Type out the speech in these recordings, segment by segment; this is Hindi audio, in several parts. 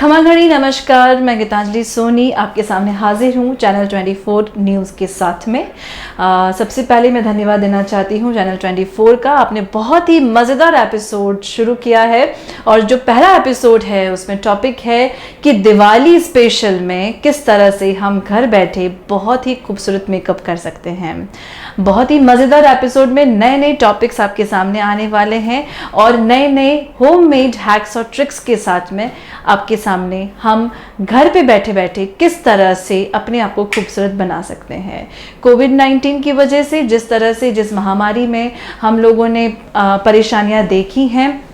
खमा घड़ी नमस्कार, मैं गीतांजलि सोनी आपके सामने हाजिर हूँ चैनल 24 न्यूज़ के साथ में। सबसे पहले मैं धन्यवाद देना चाहती हूँ चैनल 24 का। आपने बहुत ही मज़ेदार एपिसोड शुरू किया है और जो पहला एपिसोड है उसमें टॉपिक है कि दिवाली स्पेशल में किस तरह से हम घर बैठे बहुत ही खूबसूरत मेकअप कर सकते हैं। बहुत ही मज़ेदार एपिसोड में नए नए टॉपिक्स आपके सामने आने वाले हैं और नए नए होममेड हैक्स और ट्रिक्स के साथ में आपके सामने हम घर पे बैठे बैठे किस तरह से अपने आप को खूबसूरत बना सकते हैं। कोविड-19 की वजह से जिस महामारी में हम लोगों ने परेशानियां देखी हैं,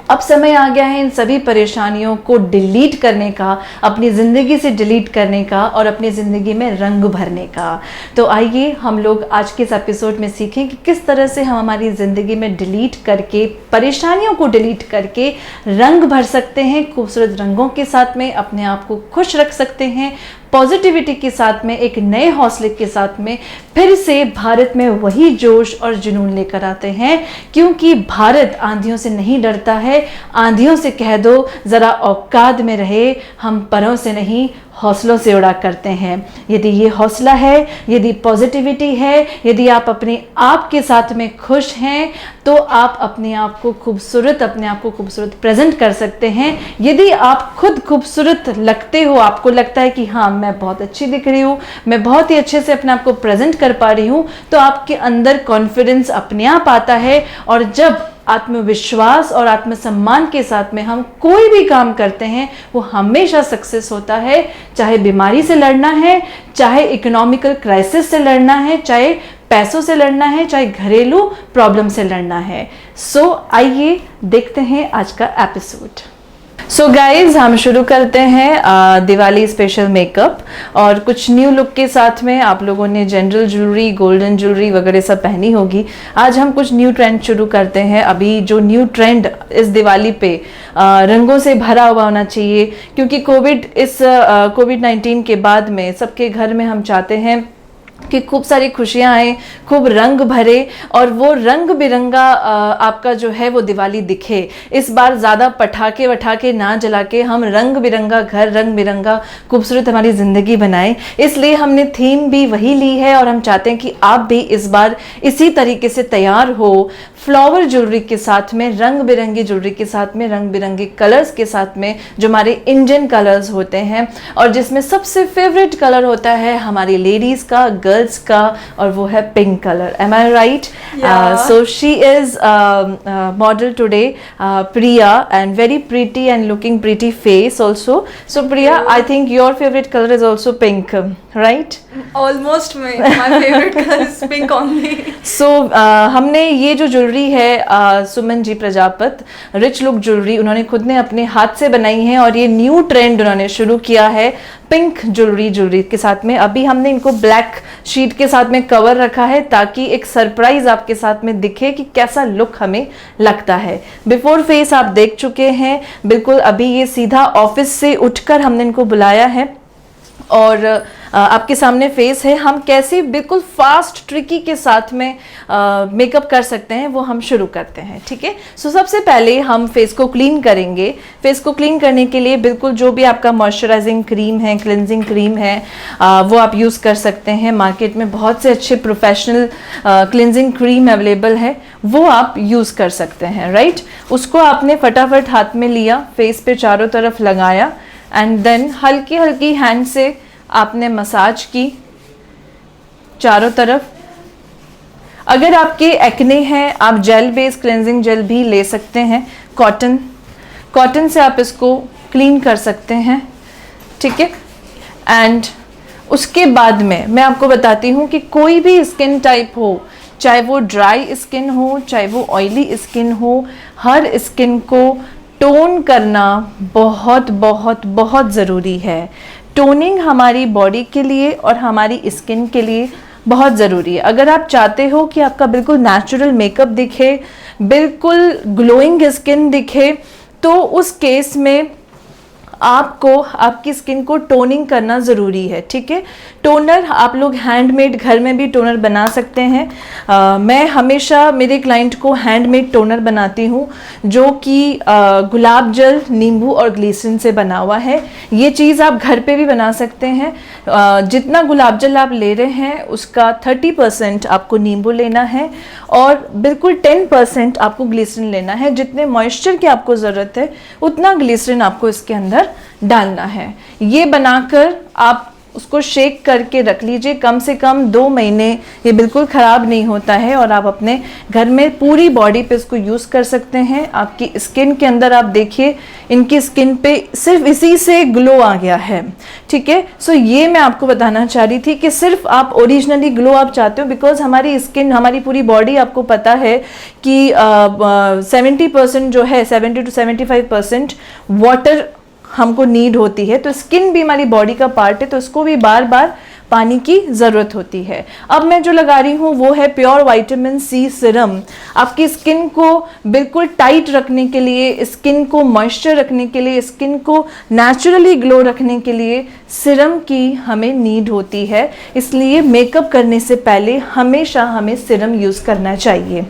अब समय आ गया है इन सभी परेशानियों को डिलीट करने का, अपनी ज़िंदगी से डिलीट करने का और अपनी ज़िंदगी में रंग भरने का। तो आइए हम लोग आज के इस एपिसोड में सीखें कि किस तरह से हम हमारी ज़िंदगी में डिलीट करके, परेशानियों को डिलीट करके रंग भर सकते हैं, खूबसूरत रंगों के साथ में अपने आप को खुश रख सकते हैं, पॉजिटिविटी के साथ में, एक नए हौसले के साथ में फिर से भारत में वही जोश और जुनून लेकर आते हैं। क्योंकि भारत आंधियों से नहीं डरता है। आंधियों से कह दो ज़रा औकात में रहे, हम परों से नहीं हौसलों से उड़ा करते हैं। यदि ये हौसला है, यदि पॉजिटिविटी है, यदि आप अपने आप के साथ में खुश हैं तो आप अपने आप को खूबसूरत प्रेजेंट कर सकते हैं। यदि आप खुद खूबसूरत लगते हो, आपको लगता है कि हाँ मैं बहुत अच्छी दिख रही हूँ, मैं बहुत ही अच्छे से अपने आप को प्रेजेंट कर पा रही हूँ, तो आपके अंदर कॉन्फिडेंस अपने आप आता है। और जब आत्मविश्वास और आत्मसम्मान के साथ में हम कोई भी काम करते हैं वो हमेशा सक्सेस होता है। चाहे बीमारी से लड़ना है, चाहे इकोनॉमिकल क्राइसिस से लड़ना है, चाहे पैसों से लड़ना है, चाहे घरेलू प्रॉब्लम से लड़ना है। सो आइए देखते हैं आज का एपिसोड। सो गाइज, हम शुरू करते हैं दिवाली स्पेशल मेकअप और कुछ न्यू लुक के साथ में। आप लोगों ने जनरल ज्वेलरी, गोल्डन ज्वेलरी वगैरह सब पहनी होगी। आज हम कुछ न्यू ट्रेंड शुरू करते हैं। अभी जो न्यू ट्रेंड इस दिवाली पे रंगों से भरा हुआ होना चाहिए, क्योंकि कोविड-19 के बाद में सबके घर में हम चाहते हैं कि खूब सारी खुशियां आए, खूब रंग भरे और वो रंग बिरंगा आपका जो है वो दिवाली दिखे। इस बार ज़्यादा पटाखे वटाखे ना जला के हम रंग बिरंगा घर, रंग बिरंगा खूबसूरत हमारी ज़िंदगी बनाएं। इसलिए हमने थीम भी वही ली है और हम चाहते हैं कि आप भी इस बार इसी तरीके से तैयार हो, फ्लावर ज्वेलरी के साथ में, रंग बिरंगी ज्वेलरी के साथ में, रंग बिरंगे कलर्स के साथ में, जो हमारे इंडियन कलर्स होते हैं और जिसमें सबसे फेवरेट कलर होता है हमारी लेडीज़ का, गर्ल्स का, और वो है pink colour. Am I right? So she is model today, Priya, and very pretty and looking pretty face also. So Priya, I think your favourite colour is also pink, right? Almost my favorite color is pink only. So हमने ये जो ज्वेलरी है Suman ji Prajapat rich look jewellery, उन्होंने खुद ने अपने हाथ से बनाई है और ये न्यू ट्रेंड उन्होंने शुरू किया है पिंक ज्वेलरी के साथ में। अभी हमने इनको ब्लैक शीट के साथ में कवर रखा है ताकि एक सरप्राइज आपके साथ में दिखे कि कैसा लुक हमें लगता है। बिफोर फेस आप देख चुके हैं बिल्कुल। अभी ये सीधा ऑफिस से उठकर हमने इनको बुलाया है और आपके सामने फेस है। हम कैसे बिल्कुल फास्ट ट्रिकी के साथ में मेकअप कर सकते हैं वो हम शुरू करते हैं, ठीक है? सो सबसे पहले हम फेस को क्लीन करेंगे। फेस को क्लीन करने के लिए बिल्कुल जो भी आपका मॉइस्चराइजिंग क्रीम है, क्लिनजिंग क्रीम है, वो आप यूज़ कर सकते हैं। मार्केट में बहुत से अच्छे प्रोफेशनल क्लिनजिंग क्रीम अवेलेबल है, वो आप यूज़ कर सकते हैं, राइट? उसको आपने फटाफट हाथ में लिया, फेस पे चारों तरफ लगाया एंड देन हल्की हल्की हैंड से आपने मसाज की चारों तरफ। अगर आपके एक्ने हैं, आप जेल बेस्ड क्लेंजिंग जेल भी ले सकते हैं। कॉटन से आप इसको क्लीन कर सकते हैं, ठीक है? एंड उसके बाद में मैं आपको बताती हूँ कि कोई भी स्किन टाइप हो, चाहे वो ड्राई स्किन हो, चाहे वो ऑयली स्किन हो, हर स्किन को टोन करना बहुत बहुत बहुत ज़रूरी है। टोनिंग हमारी बॉडी के लिए और हमारी स्किन के लिए बहुत ज़रूरी है। अगर आप चाहते हो कि आपका बिल्कुल नेचुरल मेकअप दिखे, बिल्कुल ग्लोइंग स्किन दिखे, तो उस केस में आपको आपकी स्किन को टोनिंग करना ज़रूरी है, ठीक है? टोनर आप लोग हैंडमेड घर में भी टोनर बना सकते हैं। मैं हमेशा मेरे क्लाइंट को हैंडमेड टोनर बनाती हूँ जो कि गुलाब जल, नींबू और ग्लिसरीन से बना हुआ है। ये चीज़ आप घर पे भी बना सकते हैं। जितना गुलाब जल आप ले रहे हैं उसका 30% आपको नींबू लेना है और बिल्कुल 10% आपको ग्लिसरीन लेना है। जितने मॉइस्चर की आपको ज़रूरत है उतना ग्लिसरीन आपको इसके अंदर डालना है। ये बनाकर आप उसको शेक करके रख लीजिए कम से कम 2 महीने। ये बिल्कुल ख़राब नहीं होता है और आप अपने घर में पूरी बॉडी पे इसको यूज़ कर सकते हैं। आपकी स्किन के अंदर आप देखिए, इनकी स्किन पे सिर्फ इसी से ग्लो आ गया है। ठीक है, सो ये मैं आपको बताना चाह रही थी कि सिर्फ आप ओरिजिनली ग्लो आप चाहते हो, बिकॉज हमारी स्किन, हमारी पूरी बॉडी, आपको पता है कि 70% जो है, 70 to 75% वाटर हमको नीड होती है। तो स्किन भी हमारी बॉडी का पार्ट है, तो इसको भी बार बार पानी की ज़रूरत होती है। अब मैं जो लगा रही हूँ वो है प्योर विटामिन सी सीरम। आपकी स्किन को बिल्कुल टाइट रखने के लिए, स्किन को मॉइस्चर रखने के लिए, स्किन को नेचुरली ग्लो रखने के लिए सीरम की हमें नीड होती है। इसलिए मेकअप करने से पहले हमेशा हमें सीरम यूज़ करना चाहिए।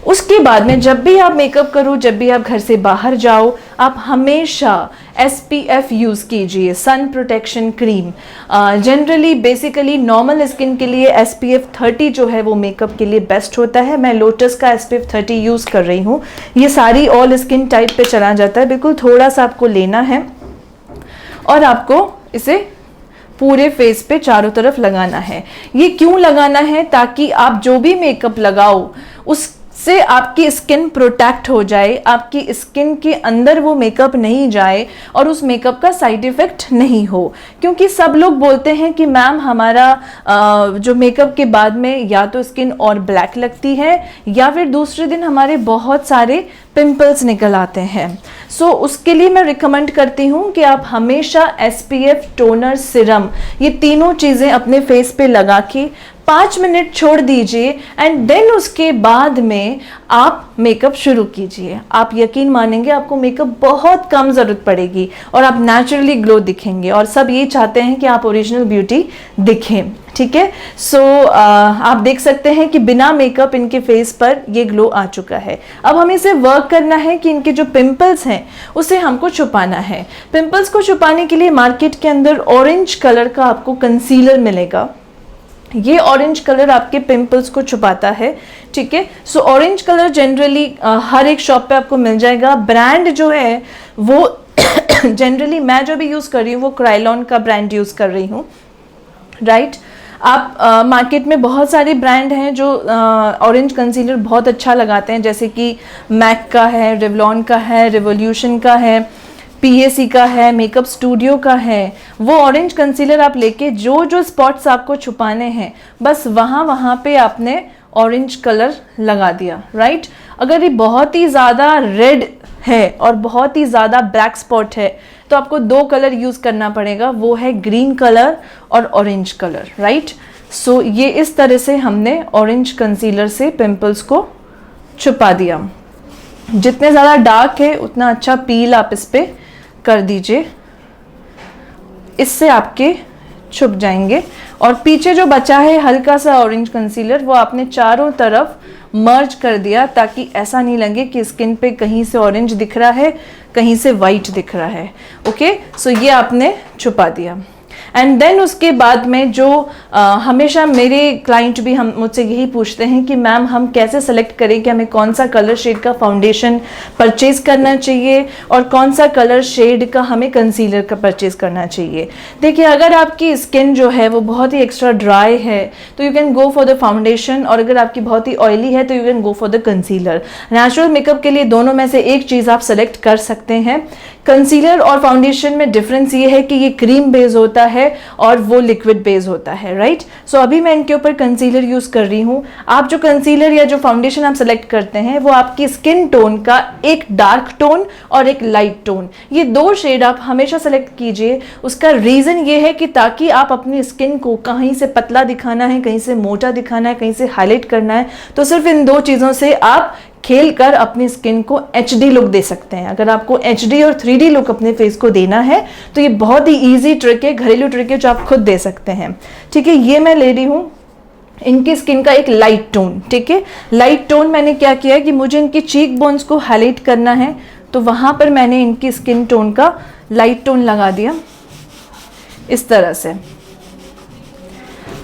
उसके बाद में जब भी आप मेकअप करो, जब भी आप घर से बाहर जाओ, आप हमेशा SPF यूज़ कीजिए, sun protection cream. Generally basically normal skin के लिए SPF 30 जो है वो मेकअप के लिए बेस्ट होता है। मैं लोटस का SPF 30 यूज़ कर रही हूँ। ये सारी ऑल स्किन टाइप पे चला जाता है। बिल्कुल थोड़ा सा आपको लेना है और आपको इसे पूरे फेस पे चारों तरफ लगाना है। ये क्यों लगाना है? ताकि आप जो भी मेकअप लगाओ उससे आपकी स्किन प्रोटेक्ट हो जाए, आपकी स्किन के अंदर वो मेकअप नहीं जाए और उस मेकअप का साइड इफ़ेक्ट नहीं हो। क्योंकि सब लोग बोलते हैं कि मैम हमारा जो मेकअप के बाद में या तो स्किन और ब्लैक लगती है या फिर दूसरे दिन हमारे बहुत सारे पिंपल्स निकल आते हैं। सो उसके लिए मैं रिकमेंड करती हूँ कि आप हमेशा SPF, टोनर, सीरम, ये तीनों चीज़ें अपने फेस पे लगा के 5 मिनट छोड़ दीजिए एंड देन उसके बाद में आप मेकअप शुरू कीजिए। आप यकीन मानेंगे आपको मेकअप बहुत कम ज़रूरत पड़ेगी और आप नेचुरली ग्लो दिखेंगे। और सब ये चाहते हैं कि आप ओरिजिनल ब्यूटी दिखें। ठीक है, सो आप देख सकते हैं कि बिना मेकअप इनके फेस पर ये ग्लो आ चुका है। अब हमें इसे वर्क करना है कि इनके जो पिंपल्स हैं उसे हमको छुपाना है। पिंपल्स को छुपाने के लिए मार्केट के अंदर ऑरेंज कलर का आपको कंसीलर मिलेगा। ये ऑरेंज कलर आपके पिंपल्स को छुपाता है। ठीक है, सो ऑरेंज कलर जनरली हर एक शॉप पे आपको मिल जाएगा। ब्रांड जो है वो जनरली मैं जो भी यूज़ कर रही हूँ वो क्राइलॉन का ब्रांड यूज़ कर रही हूँ। राइट, आप मार्केट में बहुत सारे ब्रांड हैं जो ऑरेंज कंसीलर बहुत अच्छा लगाते हैं, जैसे कि मैक का है, रेवलॉन का है, रिवोल्यूशन का है, PAC का है, मेकअप स्टूडियो का है। वो ऑरेंज कंसीलर आप लेके जो जो स्पॉट्स आपको छुपाने हैं बस वहाँ पे आपने ऑरेंज कलर लगा दिया। राइट, अगर ये बहुत ही ज़्यादा रेड है और बहुत ही ज़्यादा ब्लैक स्पॉट है तो आपको 2 कलर यूज़ करना पड़ेगा, वो है ग्रीन कलर और ऑरेंज कलर। राइट, सो ये इस तरह से हमने ऑरेंज कंसीलर से पिंपल्स को छुपा दिया। जितने ज़्यादा डार्क है उतना अच्छा पील आप इस पर कर दीजिए, इससे आपके छुप जाएंगे। और पीछे जो बचा है हल्का सा ऑरेंज कंसीलर वो आपने चारों तरफ मर्ज कर दिया ताकि ऐसा नहीं लगे कि स्किन पे कहीं से ऑरेंज दिख रहा है, कहीं से वाइट दिख रहा है। ओके, सो ये आपने छुपा दिया। एंड देन उसके बाद में जो हमेशा मेरे क्लाइंट भी हम मुझसे यही पूछते हैं कि मैम हम कैसे सेलेक्ट करें कि हमें कौन सा कलर शेड का फाउंडेशन परचेज़ करना चाहिए और कौन सा कलर शेड का हमें कंसीलर का परचेज़ करना चाहिए। देखिए, अगर आपकी स्किन जो है वो बहुत ही एक्स्ट्रा ड्राई है तो you can go for the foundation, और अगर आपकी बहुत ही ऑयली है तो you can go for the concealer. Natural makeup के लिए दोनों में से एक चीज़ आप सेलेक्ट कर सकते हैं। कंसीलर और फाउंडेशन में डिफरेंस ये है कि ये क्रीम बेस होता है और वो लिक्विड बेस होता है। राइट, सो अभी मैं इनके ऊपर कंसीलर यूज़ कर रही हूँ। आप जो कंसीलर या जो फाउंडेशन आप सेलेक्ट करते हैं वो आपकी स्किन टोन का एक डार्क टोन और एक लाइट टोन, ये 2 शेड आप हमेशा सेलेक्ट कीजिए। उसका रीज़न ये है कि ताकि आप अपनी स्किन को कहीं से पतला दिखाना है, कहीं से मोटा दिखाना है, कहीं से हाईलाइट करना है, तो सिर्फ इन 2 चीज़ों से आप खेल कर अपनी स्किन को HD लुक दे सकते हैं। अगर आपको HD और 3D लुक अपने फेस को देना है तो ये बहुत ही ईजी ट्रिक है, घरेलू ट्रिक है जो आप खुद दे सकते हैं। ठीक है, ये मैं ले रही हूँ इनकी स्किन का एक लाइट टोन। ठीक है, लाइट टोन मैंने क्या किया है कि मुझे इनकी चीक बोन्स को हाईलाइट करना है, तो वहाँ पर मैंने इनकी स्किन टोन का लाइट टोन लगा दिया इस तरह से।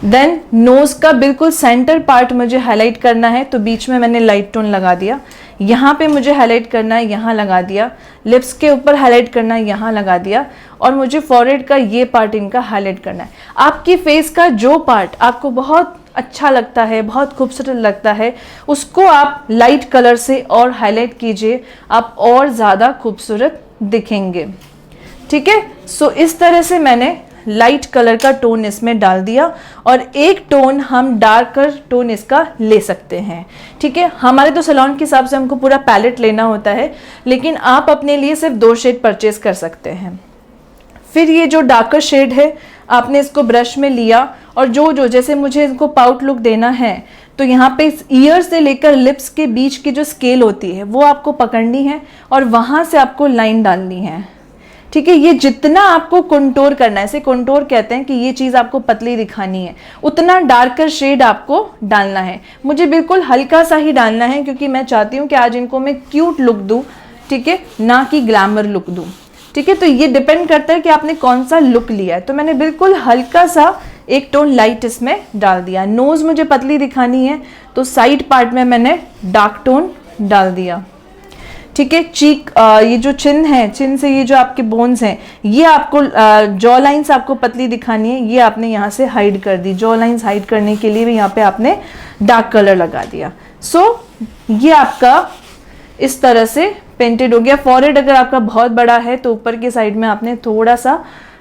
देन नोज का बिल्कुल सेंटर पार्ट मुझे हाईलाइट करना है, तो बीच में मैंने लाइट टोन लगा दिया। यहाँ पे मुझे हाईलाइट करना है, यहाँ लगा दिया। लिप्स के ऊपर हाईलाइट करना है, यहाँ लगा दिया। और मुझे फॉरहेड का ये पार्ट इनका हाईलाइट करना है। आपकी फेस का जो पार्ट आपको बहुत अच्छा लगता है, बहुत खूबसूरत लगता है, उसको आप लाइट कलर से और हाईलाइट कीजिए, आप और ज़्यादा खूबसूरत दिखेंगे। ठीक है, सो इस तरह से मैंने लाइट कलर का टोन इसमें डाल दिया और एक टोन हम डार्कर टोन इसका ले सकते हैं। ठीक है, हमारे तो सैलून के हिसाब से हमको पूरा पैलेट लेना होता है, लेकिन आप अपने लिए सिर्फ 2 शेड परचेज कर सकते हैं। फिर ये जो डार्कर शेड है आपने इसको ब्रश में लिया और जो जैसे मुझे इसको पाउट लुक देना है, तो यहाँ पे ईयर से लेकर लिप्स के बीच की जो स्केल होती है वो आपको पकड़नी है और वहाँ से आपको लाइन डालनी है। ठीक है, ये जितना आपको कंटूर करना है, इसे कंटूर कहते हैं कि ये चीज़ आपको पतली दिखानी है, उतना डार्कर शेड आपको डालना है। मुझे बिल्कुल हल्का सा ही डालना है क्योंकि मैं चाहती हूँ कि आज इनको मैं क्यूट लुक दूँ, ठीक है, ना कि ग्लैमर लुक दूँ। ठीक है, तो ये डिपेंड करता है कि आपने कौन सा लुक लिया है। तो मैंने बिल्कुल हल्का सा एक टोन लाइट इसमें डाल दिया। नोज मुझे पतली दिखानी है तो साइड पार्ट में मैंने डार्क टोन डाल दिया। ठीक है, चीक ये जो चिन है, चिन से ये जो आपके बोन्स हैं, ये आपको जॉ लाइन्स आपको पतली दिखानी है, ये आपने यहाँ से हाइड कर दी। जॉ लाइन्स हाइड करने के लिए भी यहाँ पे आपने डार्क कलर लगा दिया। सो ये आपका इस तरह से पेंटेड हो गया। फॉरहेड अगर आपका बहुत बड़ा है तो ऊपर की साइड में आपने थोड़ा सा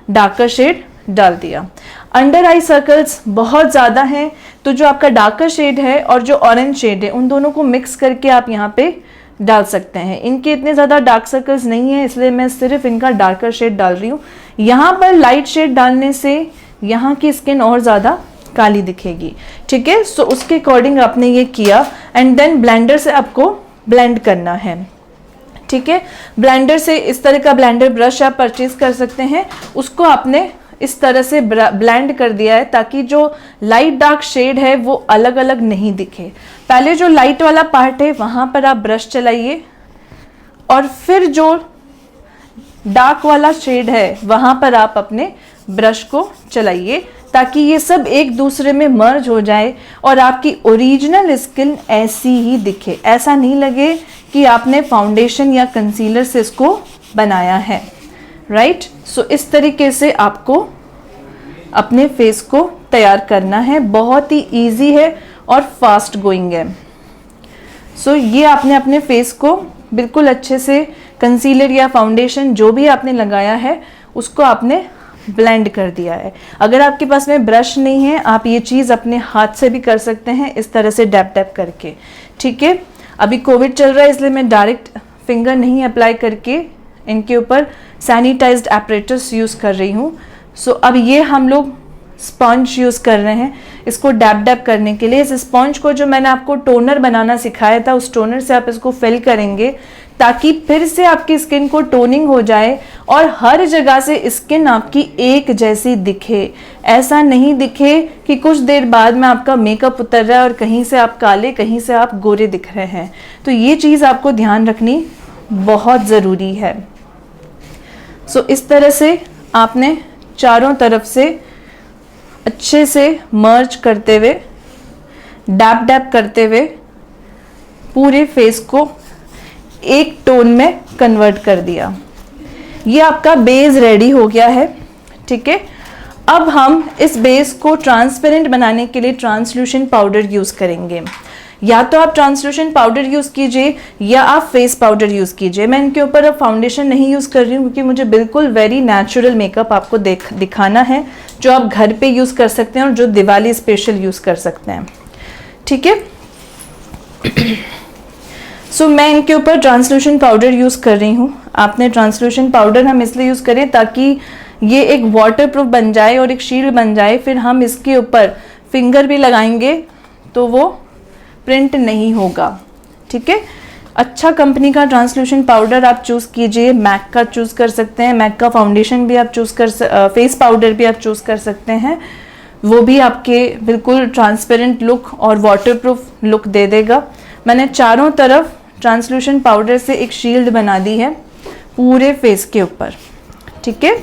डार्कर शेड डाल दिया। अंडर आई सर्कल्स बहुत ज़्यादा हैं, तो जो आपका डार्कर शेड है और जो ऑरेंज शेड है उन दोनों को मिक्स करके आप यहाँ पे डाल सकते हैं। इनके इतने ज़्यादा डार्क सर्कल्स नहीं है, इसलिए मैं सिर्फ इनका डार्कर शेड डाल रही हूँ। यहाँ पर लाइट शेड डालने से यहाँ की स्किन और ज़्यादा काली दिखेगी। ठीक है, सो उसके अकॉर्डिंग आपने ये किया एंड देन ब्लेंडर से आपको ब्लेंड करना है। ठीक है, ब्लेंडर से इस तरह का ब्लेंडर ब्रश आप परचेज कर सकते हैं, उसको आपने इस तरह से ब्लेंड कर दिया है ताकि जो लाइट डार्क शेड है वो अलग अलग नहीं दिखे। पहले जो लाइट वाला पार्ट है वहाँ पर आप ब्रश चलाइए और फिर जो डार्क वाला शेड है वहाँ पर आप अपने ब्रश को चलाइए ताकि ये सब एक दूसरे में मर्ज हो जाए और आपकी ओरिजिनल स्किन ऐसी ही दिखे। ऐसा नहीं लगे कि आपने फाउंडेशन या कंसीलर से इसको बनाया है। राइट, सो इस तरीके से आपको अपने फेस को तैयार करना है। बहुत ही इजी है और फास्ट गोइंग है। सो ये आपने अपने फेस को बिल्कुल अच्छे से कंसीलर या फाउंडेशन जो भी आपने लगाया है उसको आपने ब्लेंड कर दिया है। अगर आपके पास में ब्रश नहीं है आप ये चीज़ अपने हाथ से भी कर सकते हैं, इस तरह से डैप डैप करके। ठीक है, अभी कोविड चल रहा है इसलिए मैं डायरेक्ट फिंगर नहीं अप्लाई करके इनके ऊपर सैनिटाइज्ड एपरेटस यूज़ कर रही हूँ। सो अब ये हम लोग स्पंज यूज़ कर रहे हैं इसको डैप डैप करने के लिए। इस स्पंज को जो मैंने आपको टोनर बनाना सिखाया था उस टोनर से आप इसको फिल करेंगे ताकि फिर से आपकी स्किन को टोनिंग हो जाए और हर जगह से स्किन आपकी एक जैसी दिखे। ऐसा नहीं दिखे कि कुछ देर बाद में आपका मेकअप उतर रहा है और कहीं से आप काले कहीं से आप गोरे दिख रहे हैं। तो ये चीज़ आपको ध्यान रखनी बहुत ज़रूरी है। सो इस तरह से आपने चारों तरफ से अच्छे से मर्ज करते हुए डैप डैप करते हुए पूरे फेस को एक टोन में कन्वर्ट कर दिया। ये आपका बेस रेडी हो गया है। ठीक है, अब हम इस बेस को ट्रांसपेरेंट बनाने के लिए ट्रांसल्यूशन पाउडर यूज़ करेंगे। या तो आप ट्रांसल्यूशन पाउडर यूज़ कीजिए या आप फेस पाउडर यूज़ कीजिए। मैं इनके ऊपर अब फाउंडेशन नहीं यूज़ कर रही हूँ क्योंकि मुझे बिल्कुल वेरी नेचुरल मेकअप आपको दिखाना है जो आप घर पे यूज़ कर सकते हैं और जो दिवाली स्पेशल यूज़ कर सकते हैं। ठीक है, सो मैं इनके ऊपर ट्रांसल्यूशन पाउडर यूज़ कर रही हूँ। आपने ट्रांसल्यूशन पाउडर हम इसलिए यूज़ करें ताकि ये एक वाटरप्रूफ बन जाए और एक शील्ड बन जाए। फिर हम इसके ऊपर फिंगर भी लगाएंगे तो वो प्रिंट नहीं होगा। ठीक है, अच्छा कंपनी का ट्रांसल्यूशन पाउडर आप चूज़ कीजिए। मैक का चूज़ कर सकते हैं, मैक का फाउंडेशन भी आप चूज़ फेस पाउडर भी आप चूज़ कर सकते हैं। वो भी आपके बिल्कुल ट्रांसपेरेंट लुक और वाटरप्रूफ लुक दे देगा। मैंने चारों तरफ ट्रांसल्यूशन पाउडर से एक शील्ड बना दी है पूरे फेस के ऊपर, ठीक है।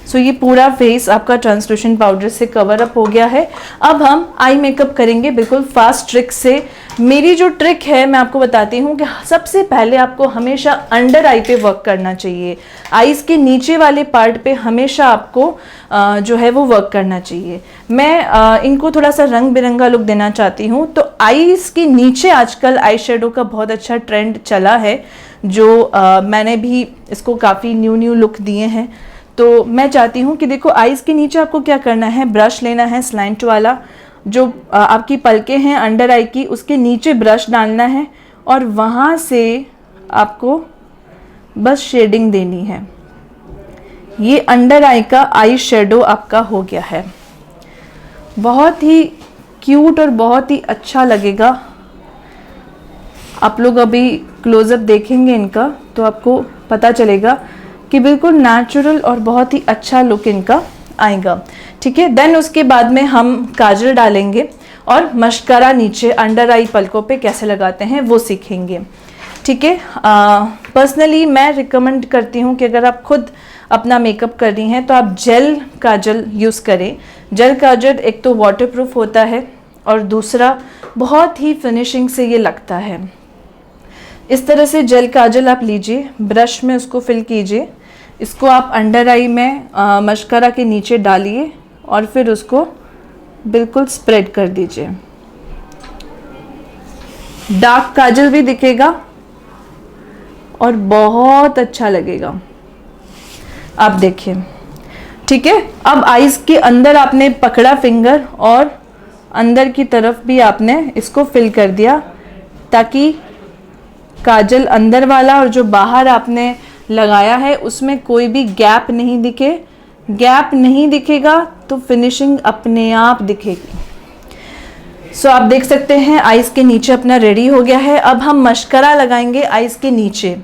सो ये पूरा फेस आपका ट्रांसल्यूशन पाउडर से कवर अप हो गया है। अब हम आई मेकअप करेंगे बिल्कुल फास्ट ट्रिक से। मेरी जो ट्रिक है मैं आपको बताती हूँ कि सबसे पहले आपको हमेशा अंडर आई पे वर्क करना चाहिए। आईज के नीचे वाले पार्ट पे हमेशा आपको जो है वो वर्क करना चाहिए। मैं इनको थोड़ा सा रंग बिरंगा लुक देना चाहती हूँ, तो आईज के नीचे आजकल आई शेडो का बहुत अच्छा ट्रेंड चला है, जो मैंने भी इसको काफ़ी न्यू लुक दिए हैं। तो मैं चाहती हूँ कि देखो आईज के नीचे आपको क्या करना है, ब्रश लेना है स्लैंट वाला, जो आपकी पलकें हैं अंडर आई की उसके नीचे ब्रश डालना है और वहाँ से आपको बस शेडिंग देनी है। ये अंडर आई का आई शेडो आपका हो गया है। बहुत ही क्यूट और बहुत ही अच्छा लगेगा। आप लोग अभी क्लोजअप देखेंगे इनका तो आपको पता चलेगा कि बिल्कुल नेचुरल और बहुत ही अच्छा लुक इनका आएगा, ठीक है। देन उसके बाद में हम काजल डालेंगे और मस्कारा नीचे अंडर आई पलकों पे कैसे लगाते हैं वो सीखेंगे, ठीक है। पर्सनली मैं रिकमेंड करती हूँ कि अगर आप खुद अपना मेकअप कर रही हैं तो आप जेल काजल यूज़ करें। जेल काजल एक तो वाटरप्रूफ होता है और दूसरा बहुत ही फिनिशिंग से ये लगता है। इस तरह से जेल काजल आप लीजिए, ब्रश में उसको फिल कीजिए, इसको आप अंडर आई में मस्कारा के नीचे डालिए और फिर उसको बिल्कुल स्प्रेड कर दीजिए। डार्क काजल भी दिखेगा और बहुत अच्छा लगेगा, आप देखिए, ठीक है। अब आईज के अंदर आपने पकड़ा फिंगर और अंदर की तरफ भी आपने इसको फिल कर दिया ताकि काजल अंदर वाला और जो बाहर आपने लगाया है उसमें कोई भी गैप नहीं दिखे। गैप नहीं दिखेगा तो फिनिशिंग अपने आप दिखेगी। सो आप देख सकते हैं आईज के नीचे अपना रेडी हो गया है। अब हम मस्कारा लगाएंगे आईज के नीचे,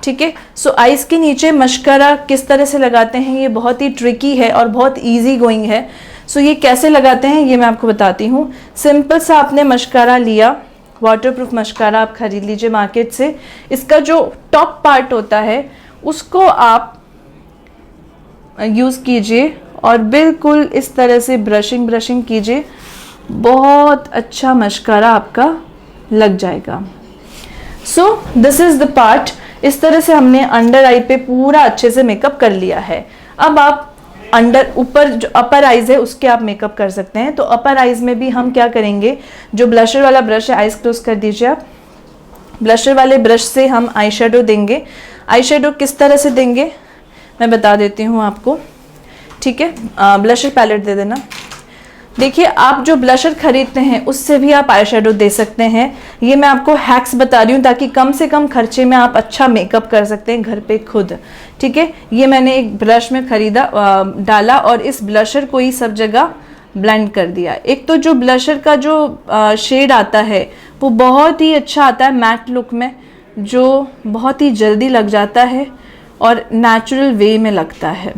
ठीक है। सो आईज के नीचे मस्कारा किस तरह से लगाते हैं ये बहुत ही ट्रिकी है और बहुत इजी गोइंग है। सो ये कैसे लगाते हैं ये मैं आपको बताती हूँ। सिंपल सा आपने मस्कारा लिया, वाटरप्रूफ मस्कारा आप खरीद लीजिए मार्केट से। इसका जो टॉप पार्ट होता है उसको आप यूज़ कीजिए और बिल्कुल इस तरह से ब्रशिंग कीजिए, बहुत अच्छा मस्कारा आपका लग जाएगा। So this is the part. इस तरह से हमने अंडर आई पे पूरा अच्छे से मेकअप कर लिया है। अब आप अंडर ऊपर जो अपर आइज है उसके आप मेकअप कर सकते हैं। तो अपर आइज में भी हम क्या करेंगे, जो ब्लशर वाला ब्रश है आइज क्लोज कर दीजिए आप। ब्लशर वाले ब्रश से हम आई शेडो देंगे। आई शेडो किस तरह से देंगे मैं बता देती हूँ आपको, ठीक है। ब्लशर पैलेट दे देना। देखिए आप जो ब्लशर खरीदते हैं उससे भी आप आई शेडो दे सकते हैं। ये मैं आपको हैक्स बता रही हूँ ताकि कम से कम खर्चे में आप अच्छा मेकअप कर सकते हैं घर पे खुद, ठीक है। ये मैंने एक ब्रश में खरीदा डाला और इस ब्लशर को ही सब जगह ब्लेंड कर दिया। एक तो जो ब्लशर का जो शेड आता है वो बहुत ही अच्छा आता है मैट लुक में, जो बहुत ही जल्दी लग जाता है और नेचुरल वे में लगता है।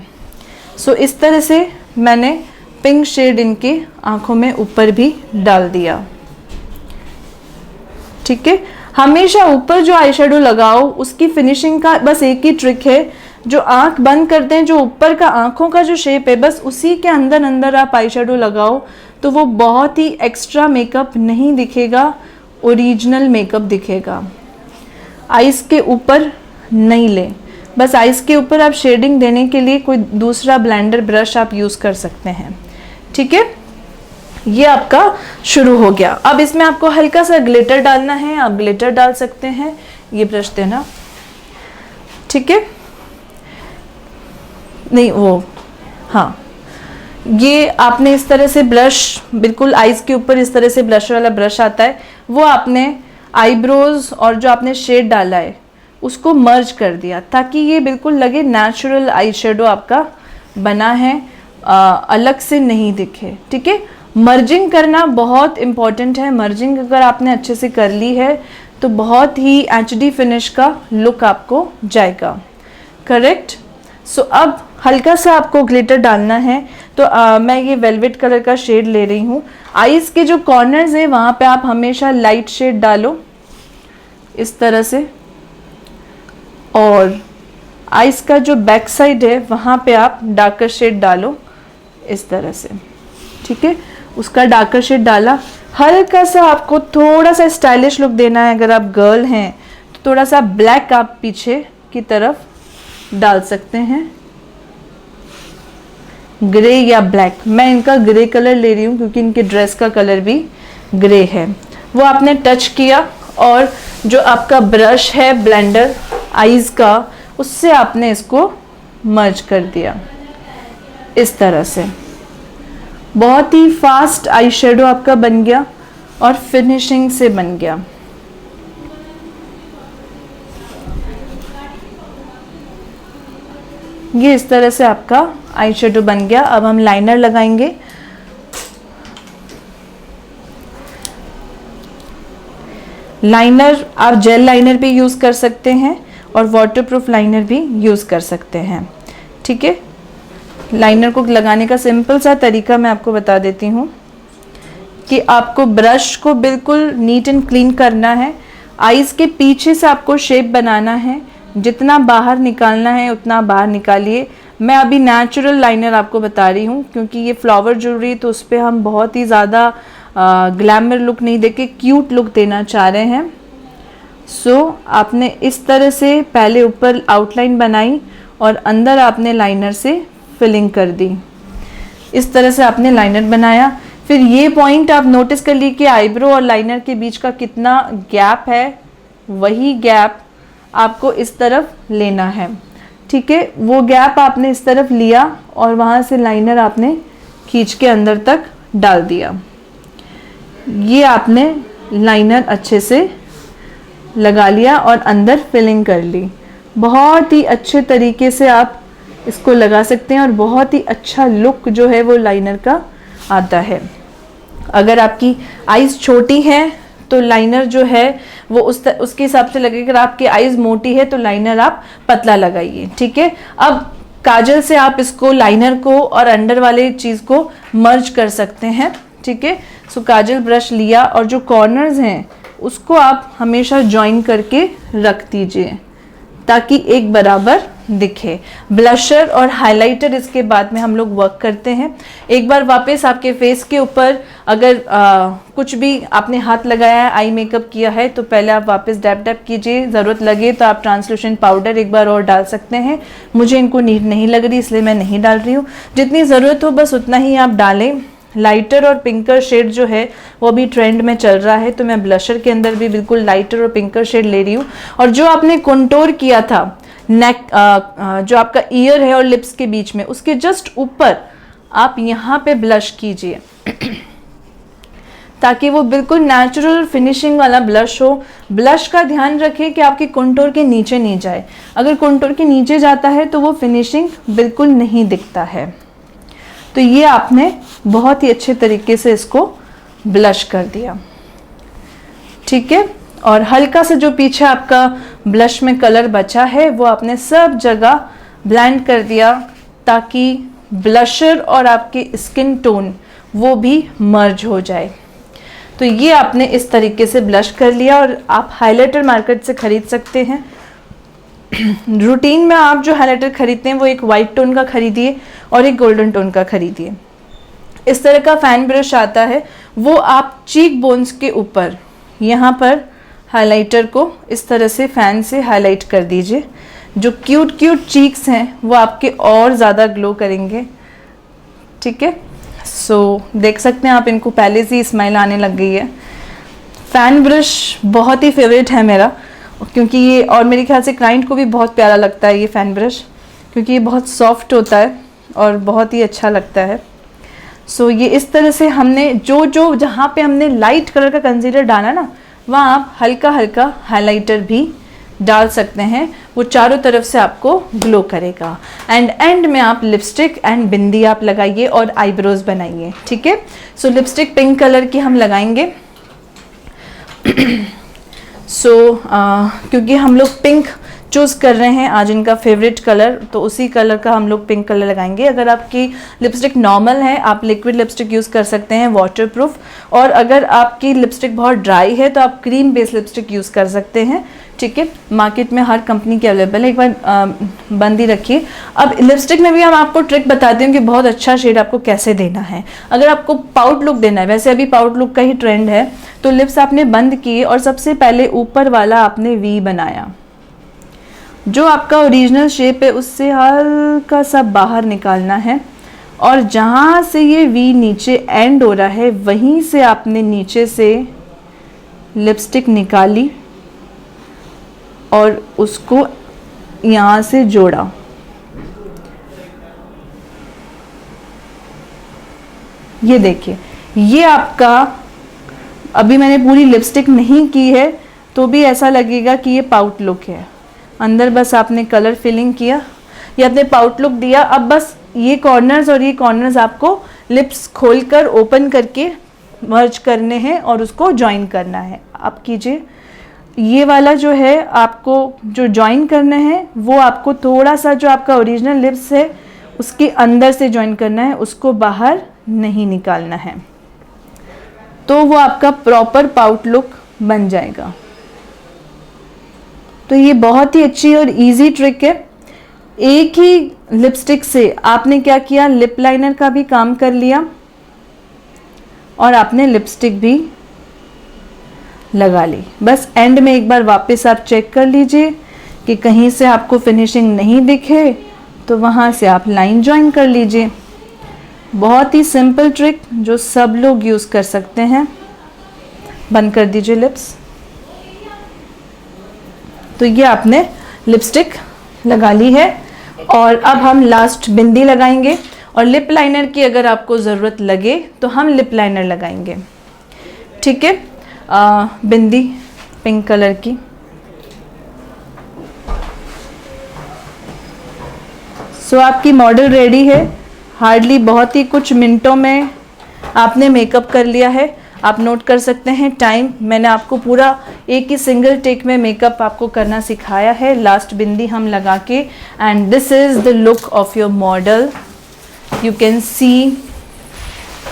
सो इस तरह से मैंने पिंक शेड इनके आंखों में ऊपर भी डाल दिया, ठीक है। हमेशा ऊपर जो आई शेडो लगाओ उसकी फिनिशिंग का बस एक ही ट्रिक है, जो आंख बंद करते हैं जो ऊपर का आंखों का जो शेप है बस उसी के अंदर अंदर आप आई शेडो लगाओ तो वो बहुत ही एक्स्ट्रा मेकअप नहीं दिखेगा, ओरिजिनल मेकअप दिखेगा। आइज के ऊपर नहीं लें, बस आइज के ऊपर आप शेडिंग देने के लिए कोई दूसरा ब्लेंडर ब्रश आप यूज़ कर सकते हैं, ठीक है। ये आपका शुरू हो गया। अब इसमें आपको हल्का सा ग्लिटर डालना है, आप ग्लिटर डाल सकते हैं। ये ब्रश देना, ठीक है। नहीं वो हाँ, ये आपने इस तरह से ब्लश बिल्कुल आईज के ऊपर इस तरह से ब्लश वाला ब्रश आता है, वो आपने आईब्रोज और जो आपने शेड डाला है उसको मर्ज कर दिया ताकि ये बिल्कुल लगे नेचुरल आई शेडो आपका बना है, अलग से नहीं दिखे, ठीक है। मर्जिंग करना बहुत इम्पॉर्टेंट है। मर्जिंग अगर आपने अच्छे से कर ली है तो बहुत ही एचडी फिनिश का लुक आपको जाएगा। करेक्ट। सो अब हल्का सा आपको ग्लिटर डालना है, तो मैं ये वेलवेट कलर का शेड ले रही हूँ। आईज के जो कॉर्नर्स हैं वहाँ पे आप हमेशा लाइट शेड डालो इस तरह से, और आईज का जो बैक साइड है वहाँ पे आप डार्कर शेड डालो इस तरह से। ठीक है, उसका डार्कर शेड डाला। हल्का सा आपको थोड़ा सा स्टाइलिश लुक देना है। अगर आप गर्ल हैं तो थोड़ा सा ब्लैक आप पीछे की तरफ डाल सकते हैं, ग्रे या ब्लैक। मैं इनका ग्रे कलर ले रही हूँ क्योंकि इनके ड्रेस का कलर भी ग्रे है। वो आपने टच किया और जो आपका ब्रश है ब्लेंडर आईज का, उससे आपने इसको मर्ज कर दिया इस तरह से। बहुत ही फास्ट आई शेडो आपका बन गया और फिनिशिंग से बन गया। ये इस तरह से आपका आई शेडो बन गया। अब हम लाइनर लगाएंगे। लाइनर आप जेल लाइनर भी यूज़ कर सकते हैं और वाटरप्रूफ लाइनर भी यूज़ कर सकते हैं। ठीक है, लाइनर को लगाने का सिंपल सा तरीका मैं आपको बता देती हूँ कि आपको ब्रश को बिल्कुल नीट एंड क्लीन करना है। आईज के पीछे से आपको शेप बनाना है, जितना बाहर निकालना है उतना बाहर निकालिए। मैं अभी नेचुरल लाइनर आपको बता रही हूँ क्योंकि ये फ्लावर ज्वेलरी तो उस पर हम बहुत ही ज़्यादा ग्लैमर लुक नहीं देके क्यूट लुक देना चाह रहे हैं। सो आपने इस तरह से पहले ऊपर आउटलाइन बनाई और अंदर आपने लाइनर से फिलिंग कर दी। इस तरह से आपने लाइनर बनाया। फिर ये पॉइंट आप नोटिस कर ली कि आईब्रो और लाइनर के बीच का कितना गैप है, वही गैप आपको इस तरफ लेना है। ठीक है, वो गैप आपने इस तरफ लिया और वहाँ से लाइनर आपने खींच के अंदर तक डाल दिया। ये आपने लाइनर अच्छे से लगा लिया और अंदर फिलिंग कर ली। बहुत ही अच्छे तरीके से आप इसको लगा सकते हैं और बहुत ही अच्छा लुक जो है वो लाइनर का आता है। अगर आपकी आईज छोटी है तो लाइनर जो है वो उसके हिसाब से लगेगा। अगर आपकी आईज मोटी है तो लाइनर आप पतला लगाइए। ठीक है, अब काजल से आप इसको लाइनर को और अंडर वाले चीज़ को मर्ज कर सकते हैं। ठीक है, सो काजल ब्रश लिया और जो कॉर्नर्स हैं उसको आप हमेशा जॉइन करके रख दीजिए ताकि एक बराबर दिखे। ब्लशर और हाइलाइटर इसके बाद में हम लोग वर्क करते हैं। एक बार वापस आपके फेस के ऊपर अगर कुछ भी आपने हाथ लगाया है, आई मेकअप किया है, तो पहले आप वापस डैप डैप कीजिए। ज़रूरत लगे तो आप ट्रांसलूसेंट पाउडर एक बार और डाल सकते हैं। मुझे इनको नीड नहीं लग रही इसलिए मैं नहीं डाल रही हूँ। जितनी ज़रूरत हो बस उतना ही आप डालें। लाइटर और पिंकर शेड जो है वो अभी ट्रेंड में चल रहा है, तो मैं ब्लशर के अंदर भी बिल्कुल लाइटर और पिंकर शेड ले रही हूँ। और जो आपने कंटूर किया था नेक, जो आपका ईयर है और लिप्स के बीच में, उसके जस्ट ऊपर आप यहाँ पे ब्लश कीजिए ताकि वो बिल्कुल नेचुरल फिनिशिंग वाला ब्लश हो। ब्लश का ध्यान रखें कि आपके कंटूर के नीचे नहीं जाए। अगर कंटूर के नीचे जाता है तो वो फिनिशिंग बिल्कुल नहीं दिखता है। तो ये आपने बहुत ही अच्छे तरीके से इसको ब्लश कर दिया। ठीक है, और हल्का से जो पीछे आपका ब्लश में कलर बचा है वो आपने सब जगह ब्लेंड कर दिया ताकि ब्लशर और आपकी स्किन टोन वो भी मर्ज हो जाए। तो ये आपने इस तरीके से ब्लश कर लिया और आप हाइलाइटर मार्केट से खरीद सकते हैं। रूटीन में आप जो हाइलाइटर खरीदते हैं वो एक वाइट टोन का खरीदिए और एक गोल्डन टोन का खरीदिए। इस तरह का फैन ब्रश आता है, वो आप चीक बोन्स के ऊपर यहाँ पर हाइलाइटर को इस तरह से फैन से हाईलाइट कर दीजिए। जो क्यूट क्यूट चीक्स हैं वो आपके और ज़्यादा ग्लो करेंगे। ठीक है, सो देख सकते हैं आप, इनको पहले से ही स्माइल आने लग गई है। फैन ब्रश बहुत ही फेवरेट है मेरा, क्योंकि ये, और मेरे ख्याल से क्लाइंट को भी बहुत प्यारा लगता है ये फैन ब्रश, क्योंकि ये बहुत सॉफ्ट होता है और बहुत ही अच्छा लगता है। सो ये इस तरह से हमने जो जहाँ पे हमने लाइट कलर का कंसीलर डाला ना, वहाँ आप हल्का हल्का हाइलाइटर भी डाल सकते हैं। वो चारों तरफ से आपको ग्लो करेगा। एंड में आप लिपस्टिक एंड बिंदी आप लगाइए और आईब्रोज बनाइए। ठीक है, सो लिपस्टिक पिंक कलर की हम लगाएंगे। क्योंकि हम लोग पिंक चूज़ कर रहे हैं आज इनका फेवरेट कलर, तो उसी कलर का हम लोग पिंक कलर लगाएंगे। अगर आपकी लिपस्टिक नॉर्मल है आप लिक्विड लिपस्टिक यूज़ कर सकते हैं वाटरप्रूफ, और अगर आपकी लिपस्टिक बहुत ड्राई है तो आप क्रीम बेस्ड लिपस्टिक यूज़ कर सकते हैं। ठीक है, मार्केट में हर कंपनी की अवेलेबल है, एक बार बंद ही रखिए। अब लिपस्टिक में भी हम आपको ट्रिक बताते हैं कि बहुत अच्छा शेड आपको कैसे देना है। अगर आपको पाउट लुक देना है, वैसे अभी पाउट लुक का ही ट्रेंड है, तो लिप्स आपने बंद किए और सबसे पहले ऊपर वाला आपने वी बनाया, जो आपका ओरिजिनल शेप है उससे हल्का सा बाहर निकालना है, और जहाँ से ये वी नीचे एंड हो रहा है वहीं से आपने नीचे से लिपस्टिक निकाली और उसको यहाँ से जोड़ा। ये देखिए, ये आपका, अभी मैंने पूरी लिपस्टिक नहीं की है तो भी ऐसा लगेगा कि ये पाउट लुक है। अंदर बस आपने कलर फिलिंग किया, ये आपने पाउट लुक दिया। अब बस ये कॉर्नर्स और ये कॉर्नर्स आपको लिप्स खोलकर ओपन करके मर्ज करने हैं और उसको जॉइन करना है। आप कीजिए, ये वाला जो है आपको जो जॉइन करना है वो आपको थोड़ा सा जो आपका ओरिजिनल लिप्स है उसके अंदर से जॉइन करना है, उसको बाहर नहीं निकालना है, तो वो आपका प्रॉपर पाउट लुक बन जाएगा। तो ये बहुत ही अच्छी और इजी ट्रिक है। एक ही लिपस्टिक से आपने क्या किया, लिप लाइनर का भी काम कर लिया और आपने लिपस्टिक भी लगा ली। बस एंड में एक बार वापस आप चेक कर लीजिए कि कहीं से आपको फिनिशिंग नहीं दिखे तो वहाँ से आप लाइन जॉइन कर लीजिए। बहुत ही सिंपल ट्रिक जो सब लोग यूज़ कर सकते हैं। बंद कर दीजिए लिप्स। तो ये आपने लिपस्टिक लगा ली है और अब हम लास्ट बिंदी लगाएंगे, और लिप लाइनर की अगर आपको ज़रूरत लगे तो हम लिप लाइनर लगाएंगे। ठीक है, बिंदी पिंक कलर की। सो आपकी मॉडल रेडी है। हार्डली बहुत ही कुछ मिनटों में आपने मेकअप कर लिया है। आप नोट कर सकते हैं टाइम, मैंने आपको पूरा एक ही सिंगल टेक में मेकअप आपको करना सिखाया है। लास्ट बिंदी हम लगा के, and this is the look of your model. You can see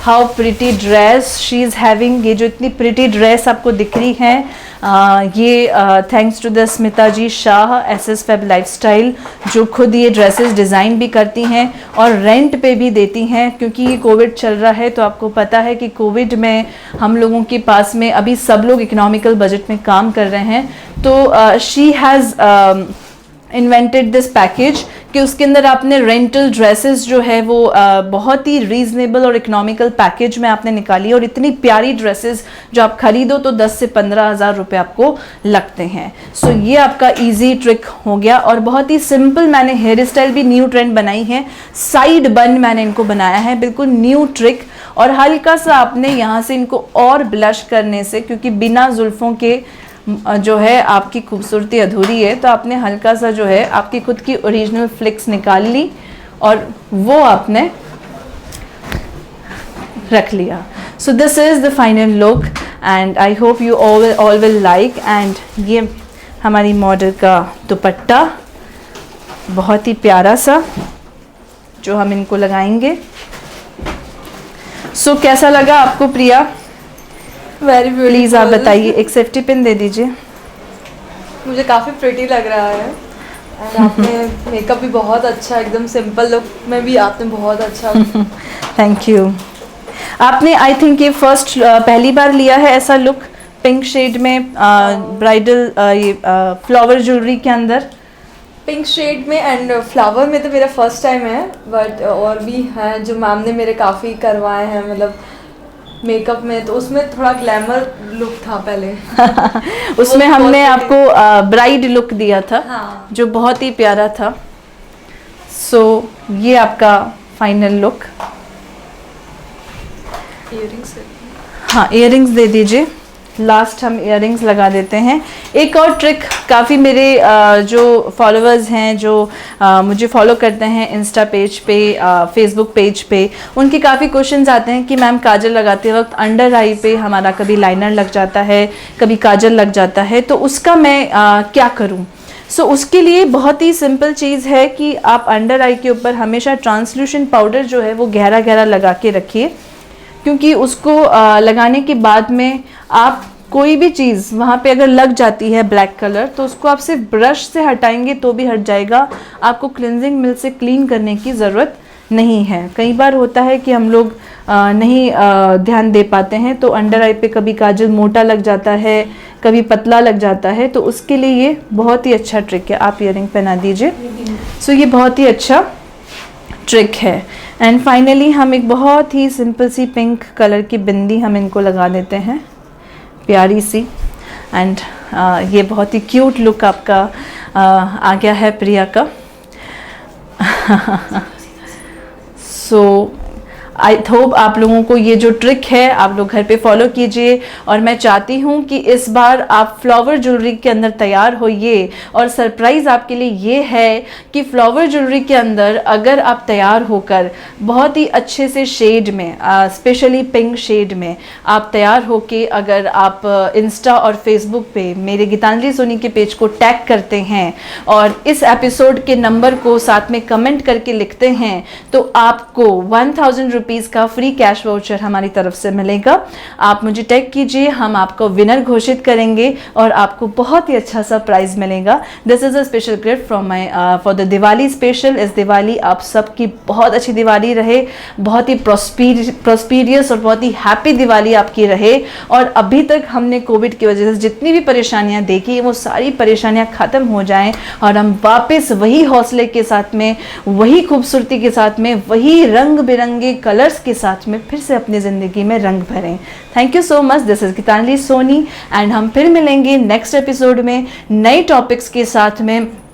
how pretty dress she is having. ये जो इतनी प्रिटी ड्रेस आपको दिख रही है, ये thanks to the Smita ji Shah SS Fab lifestyle, जो खुद ये ड्रेसेस डिज़ाइन भी करती हैं और रेंट पे भी देती हैं। क्योंकि ये कोविड चल रहा है तो आपको पता है कि कोविड में हम लोगों के पास में अभी सब लोग इकोनॉमिकल बजट में काम कर रहे हैं, तो she has invented this package कि उसके अंदर आपने रेंटल ड्रेसेस जो है वो बहुत ही रीजनेबल और इकोनॉमिकल पैकेज में आपने निकाली, और इतनी प्यारी ड्रेसेस जो आप खरीदो तो 10 से 15 हज़ार रुपये आपको लगते हैं। सो ये आपका इजी ट्रिक हो गया, और बहुत ही सिंपल मैंने हेयर स्टाइल भी न्यू ट्रेंड बनाई है। साइड बन मैंने इनको बनाया है, बिल्कुल न्यू ट्रिक। और हल्का सा आपने यहाँ से इनको और ब्लश करने से, क्योंकि बिना जुल्फ़ों के जो है आपकी खूबसूरती अधूरी है, तो आपने हल्का सा जो है आपकी खुद की ओरिजिनल फ्लिक्स निकाल ली और वो आपने रख लिया। So this is the final look and I hope you all will like. And ये हमारी मॉडल का दुपट्टा बहुत ही प्यारा सा जो हम इनको लगाएंगे। सो कैसा लगा आपको प्रिया? Very beautiful. प्लीज़ आप बताइए, एक सेफ्टी पिन दे दीजिए। मुझे काफ़ी प्रिटी लग रहा है, एंड आपने मेकअप भी बहुत अच्छा, एकदम सिंपल लुक में भी आपने बहुत अच्छा। Thank you. आपने आई थिंक ये पहली बार लिया है ऐसा लुक पिंक शेड में, ब्राइडल ये फ्लावर ज्वेलरी के अंदर। पिंक शेड में एंड फ्लावर में तो मेरा फर्स्ट टाइम है, बट और भी हैं जो मैम ने मेरे काफ़ी करवाए हैं, मतलब मेकअप में, तो उसमें थोड़ा ग्लैमर लुक था पहले। उसमें हमने आपको ब्राइड लुक दिया था, हाँ। जो बहुत ही प्यारा था। सो ये आपका फाइनल लुक। इयररिंग्स, हाँ, इयररिंग्स दे दीजिए। लास्ट हम इयररिंग्स लगा देते हैं। एक और ट्रिक, काफ़ी मेरे जो फॉलोअर्स हैं, जो मुझे फॉलो करते हैं इंस्टा पेज पे, फेसबुक पेज पे, उनके काफ़ी क्वेश्चंस आते हैं कि मैम काजल लगाते वक्त अंडर आई पे हमारा कभी लाइनर लग जाता है, कभी काजल लग जाता है, तो उसका मैं क्या करूं। उसके लिए बहुत ही सिंपल चीज़ है कि आप अंडर आई के ऊपर हमेशा ट्रांसल्यूशन पाउडर जो है वो गहरा गहरा लगा के रखिए, क्योंकि उसको लगाने के बाद में आप कोई भी चीज़ वहाँ पे अगर लग जाती है ब्लैक कलर, तो उसको आप सिर्फ ब्रश से हटाएंगे तो भी हट जाएगा, आपको क्लिनजिंग मिल्क से क्लीन करने की ज़रूरत नहीं है। कई बार होता है कि हम लोग नहीं ध्यान दे पाते हैं, तो अंडर आई पे कभी काजल मोटा लग जाता है, कभी पतला लग जाता है, तो उसके लिए ये बहुत ही अच्छा ट्रिक है। आप ईयरिंग पहना दीजिए। ये बहुत ही अच्छा ट्रिक है। एंड फाइनली हम एक बहुत ही सिंपल सी पिंक कलर की बिंदी हम इनको लगा देते हैं, प्यारी सी। एंड ये बहुत ही क्यूट लुक आपका आ गया है प्रिया का। आई होप आप लोगों को ये जो ट्रिक है आप लोग घर पे फॉलो कीजिए, और मैं चाहती हूँ कि इस बार आप फ्लावर ज्वेलरी के अंदर तैयार होइए। और सरप्राइज़ आपके लिए ये है कि फ्लावर ज्वेलरी के अंदर अगर आप तैयार होकर बहुत ही अच्छे से शेड में, स्पेशली पिंक शेड में आप तैयार होके अगर आप इंस्टा और फेसबुक पे मेरे गीतांजलि सोनी के पेज को टैग करते हैं और इस एपिसोड के नंबर को साथ में कमेंट करके लिखते हैं, तो आपको 1000 रुपीज़ का फ्री कैश वाउचर हमारी तरफ से मिलेगा। आप मुझे टैग कीजिए, हम आपको विनर घोषित करेंगे और आपको बहुत ही अच्छा सा प्राइज मिलेगा। This is a special gift from my for the Diwali special. इस दिवाली आप सबकी बहुत अच्छी दिवाली रहे, बहुत ही प्रॉस्पेरियस और बहुत ही हैप्पी दिवाली आपकी रहे। और अभी तक हमने कोविड की वजह से जितनी भी परेशानियां देखी, वो सारी परेशानियां खत्म हो जाएं और हम वापस वही हौसले के साथ में, वही खूबसूरती के साथ में, वही रंग बिरंगे कलर्स के साथ में फिर से अपनी ज़िंदगी में रंग भरें। Thank you so much. This is Geetanjali Soni and हम फिर मिलेंगे नेक्स्ट एपिसोड में नए टॉपिक्स के साथ में।